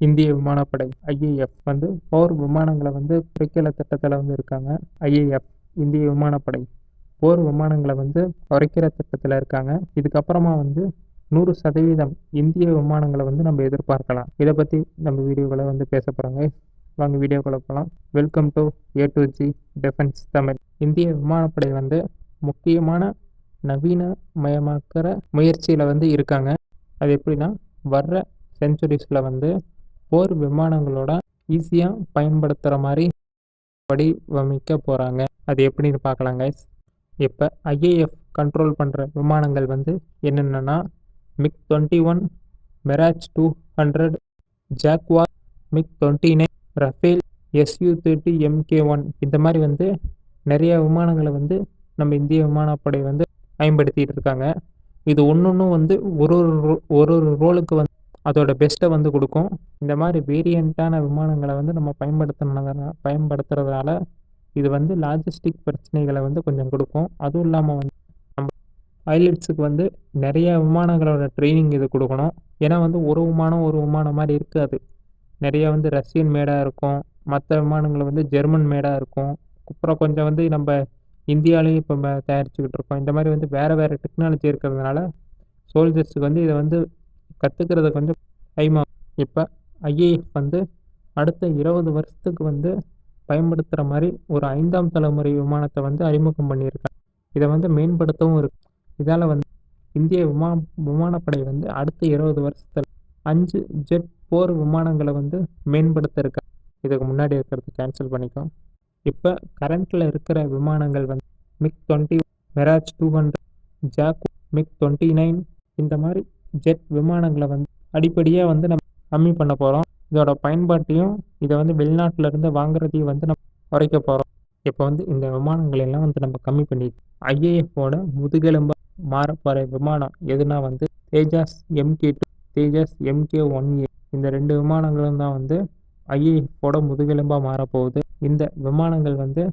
இந்திய விமானப்படை ஐஏஎஃப் வந்து போர் விமானங்களை வந்து குறைக்கிற திட்டத்தில் வந்து இருக்காங்க. ஐஏஎஃப் இந்திய விமானப்படை போர் விமானங்களை வந்து குறைக்கிற திட்டத்தில் இருக்காங்க. இதுக்கப்புறமா வந்து 100% இந்திய விமானங்களை வந்து நம்ம எதிர்பார்க்கலாம். இதை பற்றி நம்ம வீடியோக்களை வந்து பேச போகிறாங்க. வாங்க வீடியோக்களை போகலாம். Welcome to A to G defence Tamil. இந்திய விமானப்படை வந்து முக்கியமான நவீனமயமாக்கிற முயற்சியில் வந்து இருக்காங்க. அது எப்படின்னா, வர்ற செஞ்சுரிஸில் வந்து போர் விமானங்களோட ஈஸியாக பயன்படுத்துகிற மாதிரி வடிவமைக்க போகிறாங்க. அது எப்படின்னு பார்க்கலாம் கைஸ். இப்போ ஐஏஎஃப் கண்ட்ரோல் பண்ணுற விமானங்கள் வந்து என்னென்னா, MiG-21, Mirage 200, Jaguar, MiG-29, Rafale, Su-30 Mk1 இந்த மாதிரி வந்து நிறைய விமானங்களை வந்து நம்ம இந்திய விமானப்படை வந்து பயன்படுத்திகிட்டு இருக்காங்க. இது ஒன்றும் வந்து ஒரு ஒரு ரோலுக்கு வந்து அதோட பெஸ்ட்டை வந்து கொடுக்கும். இந்த மாதிரி வேரியண்ட்டான விமானங்களை வந்து நம்ம பயன்படுத்துறதால இது வந்து லாஜிஸ்டிக் பிரச்சனைகளை வந்து கொஞ்சம் கொடுக்கும். அதுவும் இல்லாமல் வந்து நம்ம பைலட்ஸுக்கு வந்து நிறைய விமானங்களோட ட்ரைனிங் இது கொடுக்கணும். ஏன்னா வந்து ஒரு விமானம் மாதிரி இருக்காது. நிறைய வந்து ரஷ்யன் மேடாக இருக்கும், மற்ற விமானங்கள் வந்து ஜெர்மன் மேடாக இருக்கும். அப்புறம் கொஞ்சம் வந்து நம்ம இந்தியாவிலையும் இப்போ தயாரிச்சுக்கிட்டு இருக்கோம். இந்த மாதிரி வந்து வேறு டெக்னாலஜி இருக்கிறதுனால சோல்ஜர்ஸுக்கு வந்து இதை வந்து கற்றுக்கிறது கொஞ்சம் டைமாகும். இப்போ ஐஏஎஃப் வந்து அடுத்த 20 வருஷத்துக்கு வந்து பயன்படுத்துகிற மாதிரி ஒரு 5ஆம் தலைமுறை விமானத்தை வந்து அறிமுகம் பண்ணியிருக்காங்க. இதை வந்து மேம்படுத்தவும் இருக்கு. இதால் வந்து இந்திய விமானப்படை வந்து அடுத்த 20 வருஷத்தில் 5 ஜெட் போர் விமானங்களை வந்து மேம்படுத்த இருக்காங்க. இதுக்கு முன்னாடி இருக்கிறது கேன்சல் பண்ணிக்கும். இப்போ கரண்ட்டில் இருக்கிற விமானங்கள் வந்து MiG-20, Mirage 200, ஜாக்வார், MiG-29 இந்த மாதிரி ஜெட் விமானங்களை வந்து அடிப்படையாக வந்து நம்ம கம்மி பண்ண போகிறோம். இதோட பயன்பாட்டையும் இதை வந்து வெளிநாட்டிலேருந்து வாங்குறதையும் வந்து நம்ம குறைக்க போகிறோம். இப்போ வந்து இந்த விமானங்கள் எல்லாம் வந்து நம்ம கம்மி பண்ணிட்டு ஐஏஎஃபோட முதுகெலும்பாக மாற போகிற விமானம் எதுனா வந்து தேஜாஸ் MK2, தேஜாஸ் MK1A இந்த 2 விமானங்களும் தான் வந்து ஐஏஎஃபோட முதுகெலும்பாக மாறப்போகுது. இந்த விமானங்கள் வந்து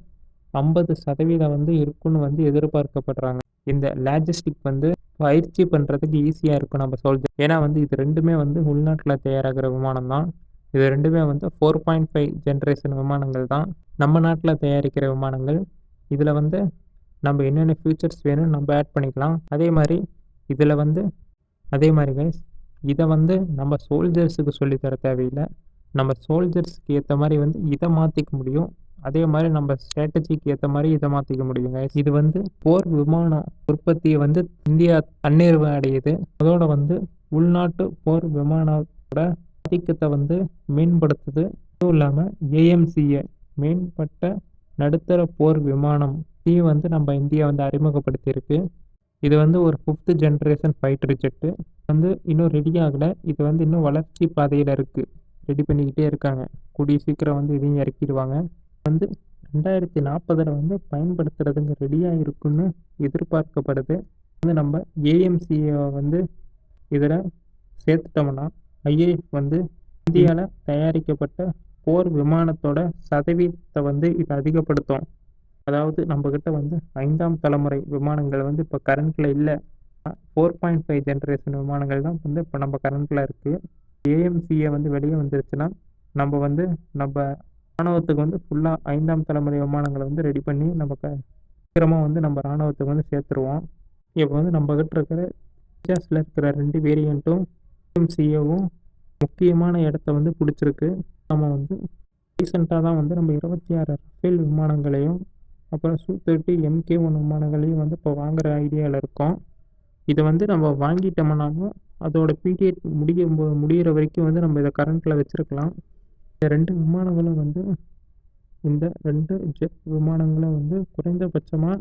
50% வந்து இருக்குன்னு வந்து எதிர்பார்க்கப்படுறாங்க. இந்த லாஜிஸ்டிக் வந்து பயிற்சி பண்ணுறதுக்கு ஈஸியாக இருக்கும் நம்ம சோல்ஜர். ஏன்னா வந்து இது ரெண்டுமே வந்து உள்நாட்டில் தயாராகிற விமானம் தான். இது ரெண்டுமே வந்து 4.5 ஜென்ரேஷன் விமானங்கள் தான், நம்ம நாட்டில் தயாரிக்கிற விமானங்கள். இதில் வந்து நம்ம என்னென்ன ஃபியூச்சர்ஸ் வேணும்னு நம்ம ஆட் பண்ணிக்கலாம். அதே மாதிரி கைஸ், இதை வந்து நம்ம சோல்ஜர்ஸுக்கு சொல்லித்தர தேவையில்லை. நம்ம சோல்ஜர்ஸ்க்கு ஏற்ற மாதிரி வந்து இதை மாற்றிக்க முடியும். அதே மாதிரி நம்ம ஸ்ட்ராட்டஜிக்கு ஏற்ற மாதிரி இதை மாற்றிக்க முடியுங்க. இது வந்து போர் விமான உற்பத்தியை வந்து இந்தியா தன்னிறைவு அடையுது. அதோட வந்து உள்நாட்டு போர் விமானத்தோட ஆதிக்கத்தை வந்து மேம்படுத்துது. அதுவும் இல்லாமல் AMCA மேம்பட்ட நடுத்தர போர் விமானம் வந்து நம்ம இந்தியா வந்து அறிமுகப்படுத்தியிருக்கு. இது வந்து ஒரு 5th ஜென்ரேஷன் ஃபைட்டர் ஜெட்டு வந்து இன்னும் ரெடி ஆகலை. இது வந்து இன்னும் வளர்ச்சி பாதையில் இருக்குது, ரெடி பண்ணிக்கிட்டே இருக்காங்க. கூடிய சீக்கிரம் வந்து இதையும் இறக்கிடுவாங்க. வந்து 2040 வந்து பயன்படுத்துறதுங்க ரெடியாக இருக்குன்னு எதிர்பார்க்கப்படுது. வந்து நம்ம AMCA வந்து இதில் சேர்த்துட்டோம்னா ஐஏஎஃப் வந்து இந்தியாவில் தயாரிக்கப்பட்ட போர் விமானத்தோட சதவீதத்தை வந்து இது அதிகப்படுத்தும். அதாவது நம்மக்கிட்ட வந்து 5ஆம் தலைமுறை விமானங்கள் வந்து இப்போ கரண்ட்டில் இல்லை. 4.5 ஜென்ரேஷன் விமானங்கள் தான் வந்து இப்போ நம்ம கரண்ட்டில் இருக்குது. AMCA வந்து வெளியே வந்துருச்சுன்னா நம்ம ராணுவத்துக்கு வந்து ஃபுல்லாக 5ஆம் தலைமுறை விமானங்களை வந்து ரெடி பண்ணி நம்ம சீக்கிரமாக வந்து நம்ம ராணுவத்துக்கு வந்து சேர்த்துருவோம். இப்போ வந்து நம்மக்கிட்ட இருக்கிற தேஜாஸில் இருக்கிற 2 வேரியண்ட்டும் AMCAவும் முக்கியமான இடத்த வந்து பிடிச்சிருக்கு. நம்ம வந்து ரீசெண்டாக தான் வந்து நம்ம 26 ரஃபேல் விமானங்களையும் அப்புறம் Su-30 Mk1 விமானங்களையும் வந்து இப்போ வாங்குகிற ஐடியாவில் இருக்கோம். இதை வந்து நம்ம வாங்கிட்டோம்னாலும் அதோட பீரியட் முடிகிற வரைக்கும் வந்து நம்ம இதை கரண்ட்டில் வச்சுருக்கலாம். இந்த 2 விமானங்களும் வந்து இந்த 2 ஜெட் விமானங்களும் வந்து குறைந்தபட்சமாக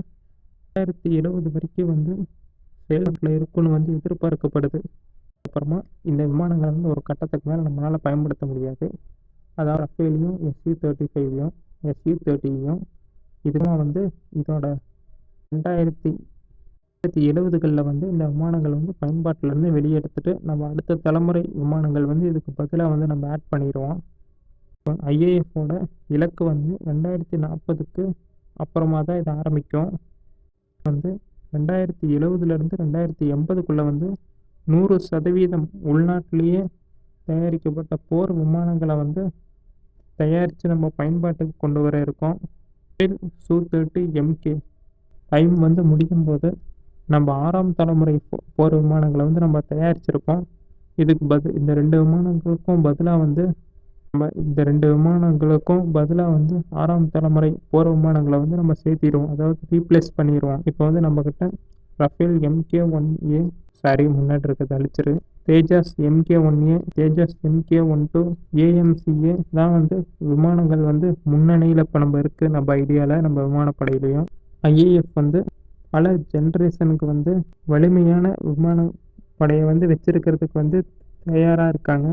2070 வரைக்கும் வந்து செயல்பாட்டில் இருக்குன்னு வந்து எதிர்பார்க்கப்படுது. அப்புறமா இந்த விமானங்களை வந்து ஒரு கட்டத்துக்கு மேலே நம்மளால் பயன்படுத்த முடியாது. அதாவது ரஃபேலையும் Su-35யும் Su-30யும் இதுவும் வந்து இதோட 2070களில் வந்து இந்த விமானங்கள் வந்து பயன்பாட்டிலேருந்து வெளியே எடுத்துகிட்டு நம்ம அடுத்த தலைமுறை விமானங்கள் வந்து இதுக்கு பதிலாக வந்து நம்ம ஆட் பண்ணிடுவோம். ஐஏஎஃபோட இலக்கு வந்து 2040க்கு அப்புறமா தான் இது ஆரம்பிக்கும். வந்து 2070லேருந்து 2080க்குள்ளே வந்து 100% உள்நாட்டிலேயே தயாரிக்கப்பட்ட போர் விமானங்களை வந்து தயாரித்து நம்ம பயன்பாட்டுக்கு கொண்டு வர இருக்கோம். Su-30 MK டைம் வந்து முடிக்கும்போது நம்ம 6ஆம் தலைமுறை போர் விமானங்களை வந்து நம்ம தயாரிச்சிருக்கோம். இதுக்கு இந்த 2 விமானங்களுக்கும் பதிலாக வந்து இந்த 2 விமானங்களுக்கும் பதிலாக வந்து 6ஆம் தலைமுறை போர் விமானங்களை வந்து நம்ம சேர்த்திடுவோம். அதாவது ரீப்ளேஸ் பண்ணிடுவோம். இப்போ வந்து நம்மக்கிட்ட ரஃபேல் MK1A முன்னாடி இருக்கிறது அழிச்சிரு, Tejas MK1A, Tejas MK12, AMCA தான் வந்து விமானங்கள் வந்து முன்னணியில் இப்போ நம்ம இருக்குது. நம்ம ஐடியாவில் நம்ம விமானப்படையிலையும் IAF வந்து பல ஜென்ரேஷனுக்கு வந்து வலிமையான விமானப்படையை வந்து வச்சிருக்கிறதுக்கு வந்து தயாராக இருக்காங்க.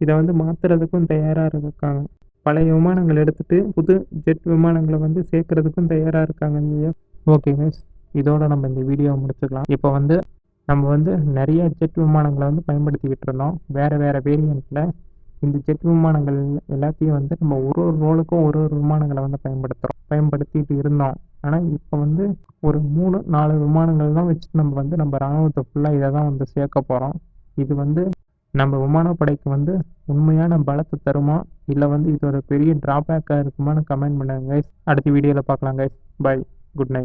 இதை வந்து மாற்றுறதுக்கும் தயாராக இருக்காங்க. பழைய விமானங்கள் எடுத்துகிட்டு புது ஜெட் விமானங்களை வந்து சேர்க்கறதுக்கும் தயாராக இருக்காங்க IAF. ஓகே கைஸ், இதோட நம்ம இந்த வீடியோவை முடிச்சுக்கலாம். இப்போ வந்து நம்ம வந்து நிறைய ஜெட் விமானங்களை வந்து பயன்படுத்திக்கிட்டு இருந்தோம். வேறு வேரியண்ட்டில் இந்த ஜெட் விமானங்கள் எல்லாத்தையும் வந்து நம்ம ஒரு ரோலுக்கும் ஒரு விமானங்களை வந்து பயன்படுத்திட்டு இருந்தோம். ஆனால் இப்போ வந்து ஒரு 3-4 விமானங்கள் தான் வச்சுட்டு நம்ம வந்து நம்ம இராணுவத்தை ஃபுல்லாக இதை தான் வந்து சேர்க்க போகிறோம். இது வந்து நம்ம விமானப்படைக்கு வந்து உண்மையான பலத்தை தருமா, இல்லை வந்து இதோட பெரிய ட்ராபேக்காக இருக்குமான்னு கமெண்ட் பண்ணுங்க கைஸ். அடுத்த வீடியோவில் பார்க்கலாம் கைஸ். By, good night.